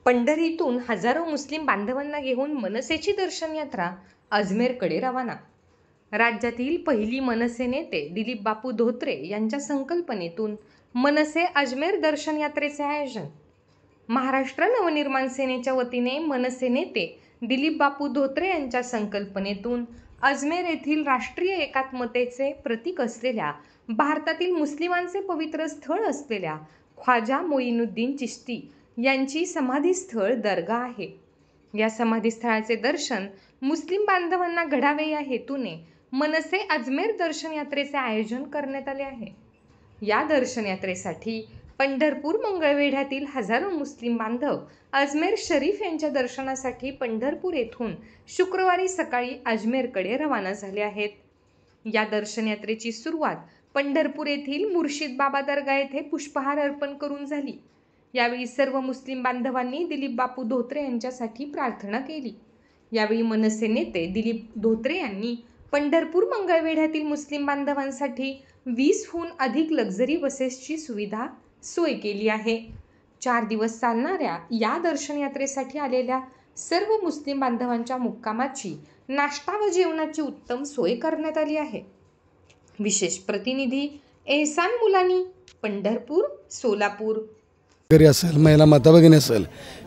पंढरीतून हजारो मुस्लिम बांधवांना घेऊन मनसेची दर्शन यात्रा अजमेरकडे रवाना। राज्यातील पहिली मनसे नेते दिलीप बापू धोत्रे यांच्या संकल्पनेतून मनसे अजमेर दर्शन यात्रेचे आयोजन। महाराष्ट्र नवनिर्माण सेनेच्या वतीने मनसे नेते दिलीप बापू धोत्रे यांच्या संकल्पनेतून अजमेर येथील राष्ट्रीय एकात्मतेचे प्रतीक असलेल्या भारतातील मुस्लिमांचे पवित्र स्थळ असलेल्या ख्वाजा मोइनुद्दीन चिश्ती यांची समाधीस्थळ दर्गा आहे। या समाधीस्थळाचे दर्शन मुस्लिम बांधवांना घडावे या हेतूने मनसे अजमेर दर्शन यात्रेचे आयोजन करण्यात आले आहे। या दर्शन यात्रेसाठी पंढरपूर मंगळवेढ्यातील हजारो मुस्लिम बांधव अजमेर शरीफ यांच्या दर्शनासाठी पंढरपूर येथून शुक्रवारी सकाळी अजमेरकडे रवाना झाले आहेत। या दर्शन यात्रेची सुरुवात पंढरपूर येथील मुर्शिद बाबा दर्गा येथे पुष्पहार अर्पण करून झाली। यावेळी सर्व मुस्लिम बांधवांनी दिलीप बापू धोत्रे यांच्यासाठी प्रार्थना केली। यावेळी मनसे नेते दिलीप धोत्रे यांनी पंढरपूर मंगळवेढ्यातील मुस्लिम बांधवांसाठी 20हून अधिक लक्झरी बसेसची सुविधा सोय केली आहे। 4 दिवस चालणाऱ्या या दर्शन यात्रेसाठी आलेल्या सर्व मुस्लिम बांधवांच्या मुक्कामाची, नाश्ता व जेवणाची उत्तम सोय करण्यात आली आहे। विशेष प्रतिनिधी एहसान मुलानी, पंढरपूर, सोलापूर। घरी असेल, महिला माता भगिनी असेल,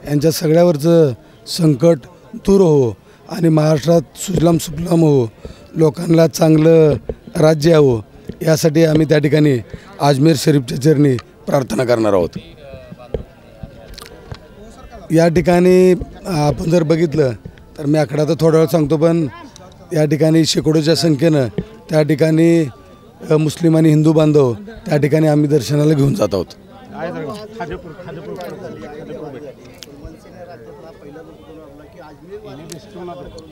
यांच्या सगळ्यावरचं संकट दूर हो आणि महाराष्ट्रात सुजलाम सुफलाम हो, लोकांना चांगलं राज्य यावं, यासाठी आम्ही त्या ठिकाणी अजमेर शरीफच्या चरणी प्रार्थना करणार आहोत। या ठिकाणी आपण जर बघितलं तर मी आकडा तर थोडा वेळ सांगतो, पण या ठिकाणी शेकडोच्या संख्येनं त्या ठिकाणी मुस्लिम आणि हिंदू बांधव त्या ठिकाणी आम्ही दर्शनाला घेऊन जात आहोत।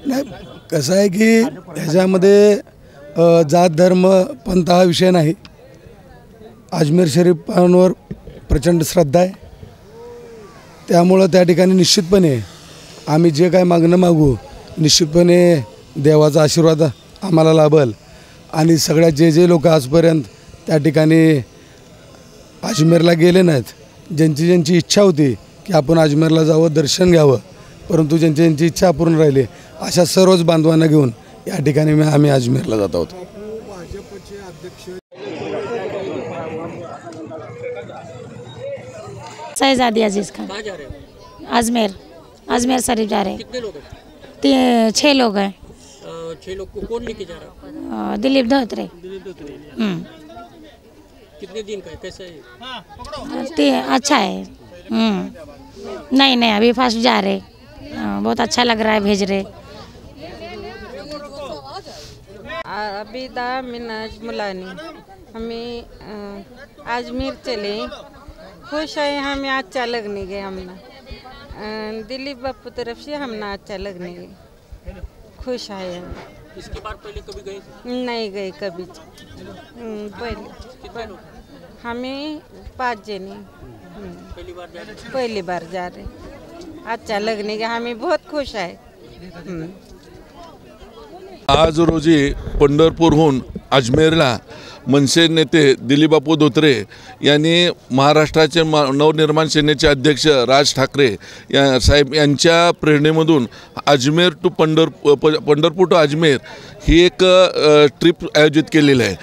नाही, कसं आहे की ह्याच्यामध्ये जात धर्म पंथ हा विषय नाही। अजमेर शरीफांवर प्रचंड श्रद्धा आहे, त्यामुळं त्या ठिकाणी निश्चितपणे आम्ही जे काय मागणं मागू, निश्चितपणे देवाचा आशीर्वाद आम्हाला लाभेल। आणि सगळ्या जे लोक आजपर्यंत त्या ठिकाणी अजमेरला गेले नाहीत, ज्यांची इच्छा होती की आपण अजमेरला जावं, दर्शन घ्यावं, परंतु ज्यांची इच्छा अपूर्ण राहिली, अशा सर्वच बांधवांना घेऊन या ठिकाणी आम्ही अजमेरला जात आहोत। शहजादी अजीज खान अजमेर शरीफ जा रहे हैं। कितने लोग हैं? 6 लोग हैं। 6 लोग को कौन लेके जा रहा है? दिलीप धोत्रे। कितने दिन का है, कैसा है? अच्छा है। नहीं अभी फर्स्ट जा रहे। बहुत अच्छा लग रहा है, भेज रहे। अबीदा मिनाज मुलानी, हमें अजमेर चले, खुश है, हमें अच्छा लगने गए। हमने दिलीप बापू तरफ से हमने अच्छा लगने गए, खुश है। इसके बाद पहले कभी गए? नहीं गए कभी पहले। हमें 5 जने पहली बार जा रहे, अच्छा लगने का, हमें बहुत खुश है। आज रोजी पंढरपूरहून अजमेरला मनसे नेते दिलीप बापू धोत्रे यांनी महाराष्ट्राचे नवनिर्माण सेनेचे अध्यक्ष राज ठाकरे साहेब यांच्या प्रेरणेमधून अजमेर टू पंढरपूर टू अजमेर ही एक ट्रिप आयोजित केलेली आहे।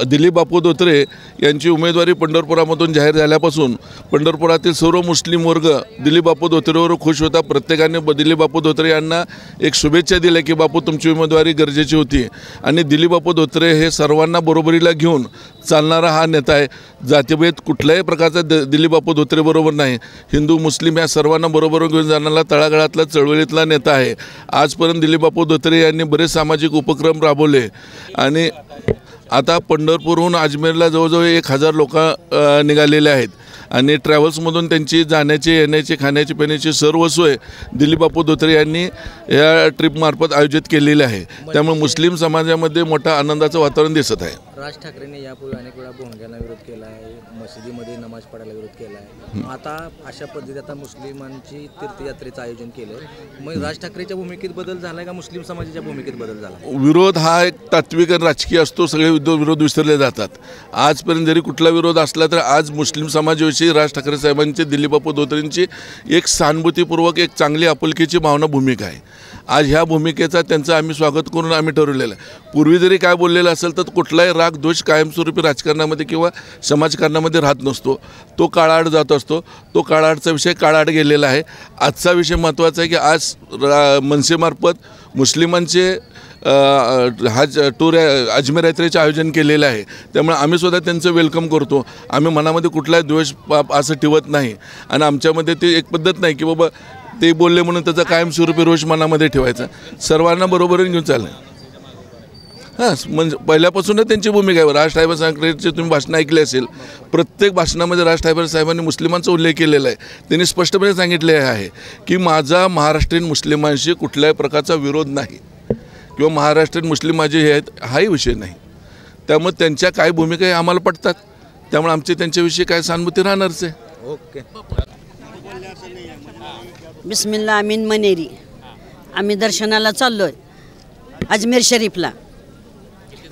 दिलीप बापू धोत्रे यांची उमेदवारी पंढरपुरामधून जाहीर झाल्यापासून पंढरपुरातील सर्व मुस्लिम वर्ग दिलीप बापू धोत्रेवर खुश होता। प्रत्येकाने दिलीप बापू धोत्रे यांना एक शुभेच्छा दिल्या की बापू तुमची उमेदवारी गरजेची होती। आणि दिलीप बापू धोत्रे हे सर्वांना बरोबरीला घेऊन चालणारा हा नेता आहे। जातीभेद कुठल्याही प्रकारचा दिलीप बापू धोत्रे बरोबर नाही, हिंदू मुस्लिम या सर्वांना बरोबर घेऊन जाणारा तळागाळातला चळवळीतला नेता आहे। आजपर्यंत दिलीप बापू धोत्रे यांनी बरेच सामाजिक उपक्रम राबवले आणि आता पंढरपूरहून अजमेरला जवळजवळ 1000 लोक निघालेले आहेत आणि ट्रॅव्हल्समधून त्यांची जाण्याची, येण्याची, खाण्याची, पिण्याची सर्व सोय दिलीप बापू धोत्रे यांनी या ट्रिपमार्फत आयोजित केलेली आहे। त्यामुळे मुस्लिम समाजामध्ये मोठा आनंदाचं वातावरण दिसत आहे। राज ठाकरेंनी यापूर्वी अनेक वेळा भोंग्याला विरोध केला आहे, मशिदीमध्ये नमाज पडायला विरोध केला आहे। आता अशा पद्धतीत आता मुस्लिमांची तीर्थयात्रेचं आयोजन केलं, मग राज ठाकरेच्या भूमिकेत बदल झाला का मुस्लिम समाजाच्या भूमिकेत बदल झाला? विरोध हा एक तात्विक आणि राजकीय असतो, सगळे विरोध विसरले जातात। आजपर्यंत जरी कुठला विरोध असला तर आज मुस्लिम समाजाविषयी मुस्लिमांविषयी राज ठाकरे साहेबांची, दिलीप बापू धोत्रेंची एक सहानुभूतीपूर्वक एक चांगली आपुलकीची भावना भूमिका आहे. आज ह्या भूमिकेचा त्यांचं आम्ही स्वागत करून आम्ही ठरवलेलं आहे. पूर्वी जरी काय बोललेलं असेल तर कुठलाही राग द्वेष कायमस्वरूपी राजकारणामध्ये किंवा समाजकारणामध्ये राहत नसतो. तो काळाआड जात असतो. तो काळाआडचा विषय काळाआड गेलेला आहे. आजचा विषय महत्त्वाचा आहे की आज मनसेमार्फत मुस्लिमांचे हज टूर अजमेर यात्रेचे आयोजन केलेलं आहे. त्यामुळे आम्ही सुद्धा त्यांचं वेलकम करतो. आम्ही मनामध्ये कुठलाही द्वेष असं ठेवत नाही आणि आमच्यामध्ये ती एक पद्धत नाही की बाबा ते बोलले म्हणून त्याचा कायमस्वरूपी रोष मनामध्ये ठेवायचा. सर्वांना बरोबरीने घेऊन चालणं. हां, म्हणजे पहिल्यापासूनच त्यांची भूमिका आहे. राज ठाकरे साहेबांचे तुम्ही भाषणं ऐकले असेल. प्रत्येक भाषणामध्ये राज ठाकरे साहेबांनी मुस्लिमांचा उल्लेख केलेला आहे. त्यांनी स्पष्टपणे सांगितले आहे की माझा महाराष्ट्रीयन मुस्लिमांशी कुठल्याही प्रकारचा विरोध नाही किंवा महाराष्ट्रीयन मुस्लिम माझे हे आहेत हाही विषय नाही. त्यामुळे त्यांच्या काय भूमिका आहे आम्हाला पटतात. त्यामुळे आमची त्यांच्याविषयी काय सहानुभूती राहणारच आहे. ओके. बिस्मिल्ला अमीन मनेरी. आम्ही दर्शनाला चाललो आहे अजमेर शरीफला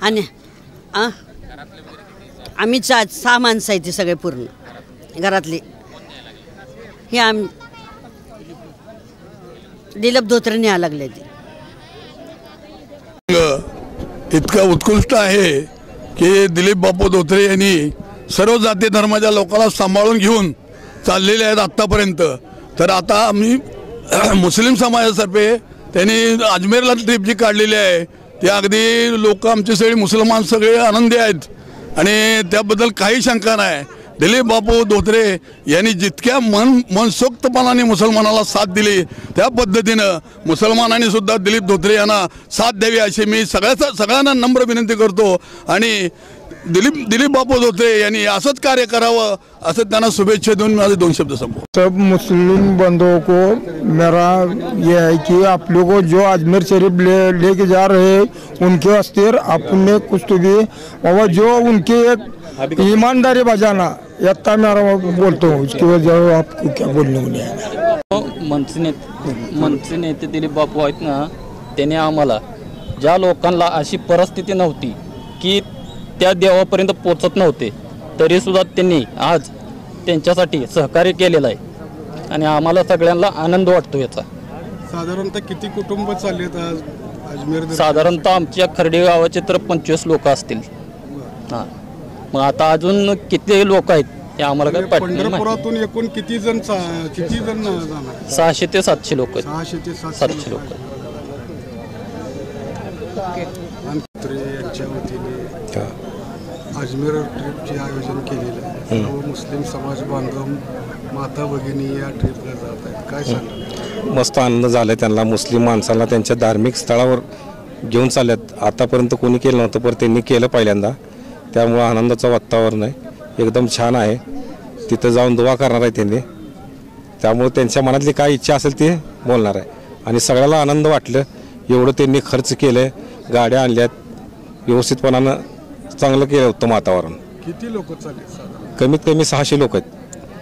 आणि आम्ही 6 माणसं आहे ती सगळे पूर्ण घरातली. हे दिलीप धोत्रे न्यायला लागले. ते इतकं उत्कृष्ट आहे की दिलीप बापू धोत्रे यांनी सर्व जाती धर्माच्या लोकांना सांभाळून घेऊन चाललेले आहेत आत्तापर्यंत. तर आता आम्ही मुस्लिम समाजातर्फे त्यांनी अजमेरला ट्रिप जी काढलेली आहे ती अगदी लोक आमचे सगळे मुसलमान सगळे आनंदी आहेत आणि त्याबद्दल काही शंका नाही. दिलीप बापू धोत्रे यांनी जितक्या मनसोक्तपणाने मुसलमानाला साथ दिली त्या पद्धतीनं मुसलमानांनी सुद्धा दिलीप धोत्रे यांना साथ द्यावी अशी मी सगळ्यांना नम्र विनंती करतो आणि दिलीप बापू धोत्रे यांनी असंच कार्य करावं असं त्यांना शुभेच्छा देऊन माझे 2 शब्द संपवतो. सब मुस्लिम बंधुओं को मेरा ये है कि आप लोग जो अजमेर शरीफ लेके जा रहे हैं उनके वास्ते अपने कुछ तो भी और जो उनके एक ईमानदारी बजाना यत्ता मेरा बोलता हूँ. उसकी वजह आपको क्या बोलने को नहीं. मनसे नेते दिलीप बापू आहेत ना, त्याने आम्हाला ज्या लोकांना अशी परिस्थिती नव्हती की त्या देवापर्यंत पोचत नव्हते तरीसुद्धा त्यांनी आज त्यांच्यासाठी सहकार्य केलेलं आहे आणि आम्हाला सगळ्यांना आनंद वाटतो याचा. साधारणतः किती कुटुंब चाललेत आज अजमेर? साधारणतः आमच्या खर्डे गावाचे तर 25 लोक असतील. हां, मग आता अजून किती लोक आहेत हे आम्हाला काय पाहिजे. पंढरपुरातून एकूण किती जण जाणार? 600 ते 700 लोक आहेत. 600 ते 700 लोक. यांच्या वतीने अजमेर ट्रिपचे आयोजन केलेलं आहे. सर्व मुस्लिम समाज बांधव माता भगिनी या ट्रिपला जात आहेत. काय सांगा? मस्त आनंद झाला त्यांना. मुस्लिम माणसाला त्यांच्या धार्मिक स्थळावर घेऊन चालल्यात. आतापर्यंत कोणी केलं नव्हतं पण त्यांनी केलं पहिल्यांदा. त्यामुळं आनंदाचं वातावरण आहे, एकदम छान आहे. तिथं जाऊन दुआ करणार आहे त्यांनी. त्यामुळे त्यांच्या मनातली काय इच्छा असेल ते बोलणार आहे आणि सगळ्याला आनंद वाटलं. एवढं त्यांनी खर्च केलं, गाड्या आणल्यात, व्यवस्थितपणानं चांगलं केलं, उत्तम वातावरण. किती लोक चालले? कमीत कमी 600 लोक आहेत.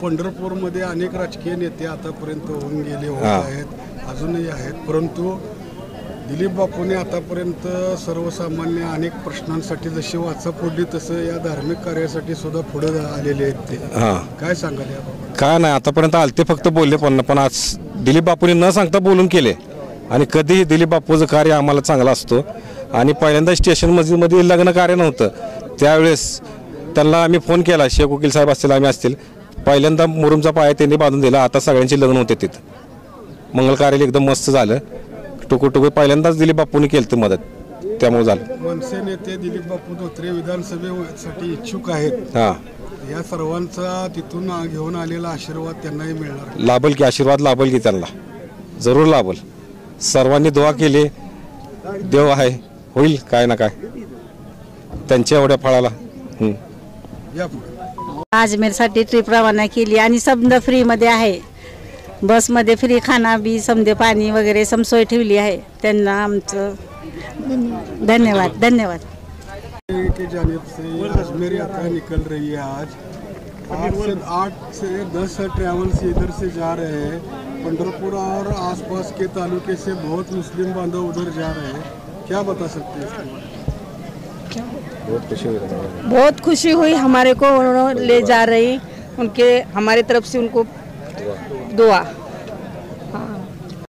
पंढरपूरमध्ये अनेक राजकीय नेते आतापर्यंत होऊन गेले आहेत, अजूनही आहेत, परंतु दिलीप बापूने आतापर्यंत सर्वसामान्य अनेक प्रश्नांसाठी जशी वाचा फोडली तसं या धार्मिक कार्यासाठी सुद्धा पुढे आलेले आहेत ते. काय सांगाल याबाबत? काय नाही, आतापर्यंत आलते फक्त बोलले पण आज दिलीप बापूने न सांगता बोलून केले आणि कधीही दिलीप बापूचं कार्य आम्हाला चांगलं असतो. आणि पहिल्यांदा स्टेशनमध्ये लग्न कार्य नव्हतं त्यावेळेस त्यांना आम्ही फोन केला. शेख वकील साहेब असतील, आम्ही असतील. पहिल्यांदा मुरुमचा पाया त्यांनी बांधून दिला. आता सगळ्यांची लग्न होते तिथं. मंगल कार्य एकदम मस्त झालं. टुकू पहिल्यांदाच दिलीप बापूंनी केलं ते मदत, त्यामुळे झालं. मनसे नेते दिलीप बापू धोत्रे विधानसभेसाठी इच्छुक आहेत. या सर्वांचा तिथून घेऊन आलेला आशीर्वाद त्यांनाही मिळणार. लाभल की आशीर्वाद लाभल की त्यांना जरूर लाभल. सर्वांनी दुआ केली, देव आहे, होईल काय ना काय त्यांच्या एवढ्या फळाला. अजमेरसाठी ट्रिप रवाना केली आणि समजा फ्रीमध्ये आहे. बसमध्ये फ्री खाना बी समजे पाणी वगैरे सम सोय ठेवली आहे. त्यांना आमचं धन्यवाद. की जानिब से अजमेर यात्रा निकल रही है आज 8 से 10 ट्रैवल्स इधर से जा रहे हैं. पंढरपुर और आसपास के तालुके से बहुत मुस्लिम बांधव उधर जा रहे हैं. क्या बता सकते हैं इसके बारे में? बहुत खुशी हुई हमारे को ले जा रही. उनके हमारे तरफ से उनको दुआ। हाँ